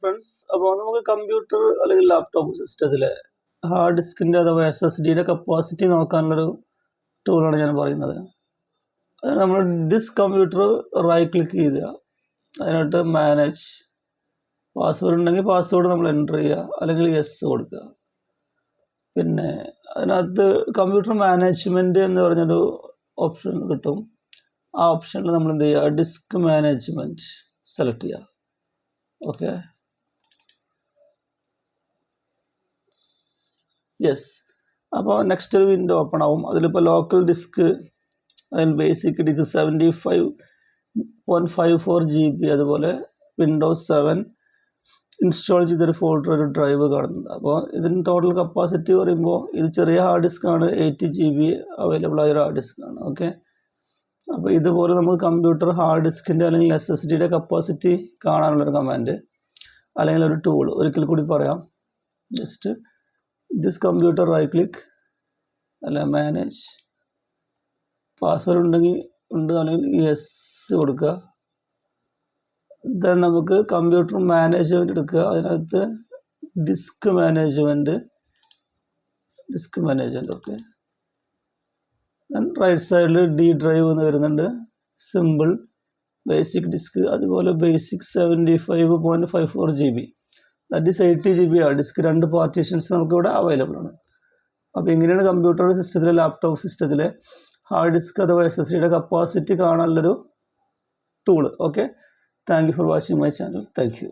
Friends, അപ്പോൾ നമുക്ക് computer അല്ലെങ്കിൽ ലാപ്ടോപ്പ് സിസ്റ്റത്തിലെ ഹാർഡ് ഡിസ്കിൻ്റെ അഥവാ SSDയുടെ കപ്പാസിറ്റി നോക്കാനുള്ളൊരു ടൂളാണ് ഞാൻ പറയുന്നത്. അത് നമ്മൾ ഡിസ്ക് കമ്പ്യൂട്ടർ റൈറ്റ് ക്ലിക്ക് ചെയ്യുക, അതിനകത്ത് മാനേജ് പാസ്വേഡ് ഉണ്ടെങ്കിൽ പാസ്വേഡ് നമ്മൾ എൻ്റർ ചെയ്യുക, അല്ലെങ്കിൽ യെസ് കൊടുക്കുക. പിന്നെ അതിനകത്ത് കമ്പ്യൂട്ടർ മാനേജ്മെൻറ്റ് എന്ന് പറഞ്ഞൊരു ഓപ്ഷൻ കിട്ടും. ആ ഓപ്ഷനിൽ നമ്മൾ എന്ത് ചെയ്യുക, ഡിസ്ക് മാനേജ്മെൻറ്റ് സെലക്ട് ചെയ്യുക. Okay, yes. അപ്പോൾ നെക്സ്റ്റ് ഒരു വിൻഡോ ഓപ്പൺ ആവും. അതിലിപ്പോൾ ലോക്കൽ ഡിസ്ക്, അതിൽ ബേസിക് ഡിസ്ക് 75.54 GB, അതുപോലെ വിൻഡോസ് 7 ഇൻസ്റ്റാൾ ചെയ്തൊരു ഫോൾഡർ, ഒരു ഡ്രൈവ് കാണുന്നുണ്ട്. അപ്പോൾ ഇതിന് ടോട്ടൽ കപ്പാസിറ്റി പറയുമ്പോൾ ഇത് ചെറിയ ഹാർഡ് ഡിസ്ക്കാണ്, 80 GB അവൈലബിൾ ആയ ഒരു ഹാർഡ് ഡിസ്ക്കാണ്. ഓക്കെ, അപ്പോൾ ഇതുപോലെ നമുക്ക് കമ്പ്യൂട്ടർ ഹാർഡ് ഡിസ്കിൻ്റെ അല്ലെങ്കിൽ SSDയുടെ കപ്പാസിറ്റി കാണാനുള്ളൊരു കമാൻഡ് അല്ലെങ്കിൽ ഒരു ടൂൾ ഒരിക്കൽ കൂടി പറയാം. Just this computer right click, അല്ല മാനേജ്, പാസ്വേഡ് ഉണ്ടെങ്കിൽ ഉണ്ട്, അല്ലെങ്കിൽ യെസ് കൊടുക്കുക. ദെൻ നമുക്ക് കമ്പ്യൂട്ടർ മാനേജ്മെൻറ്റ് എടുക്കുക, അതിനകത്ത് disk management. Okay, then right സൈഡിൽ ഡി ഡ്രൈവ് എന്ന് വരുന്നുണ്ട്, സിമ്പിൾ ബേസിക് ഡിസ്ക്, അതുപോലെ basic 75.54 GB, that is 80 GB hard disk. 2 partitions നമുക്കിവിടെ അവൈലബിൾ ആണ്. അപ്പോൾ ഇങ്ങനെയാണ് കമ്പ്യൂട്ടർ സിസ്റ്റത്തിലെ ലാപ്ടോപ്പ് സിസ്റ്റത്തിലെ ഹാർഡ് ഡിസ്ക് അഥവാ SSDയുടെ കപ്പാസിറ്റി കാണാനുള്ളൊരു tool. Okay, thank you for watching my channel. Thank U.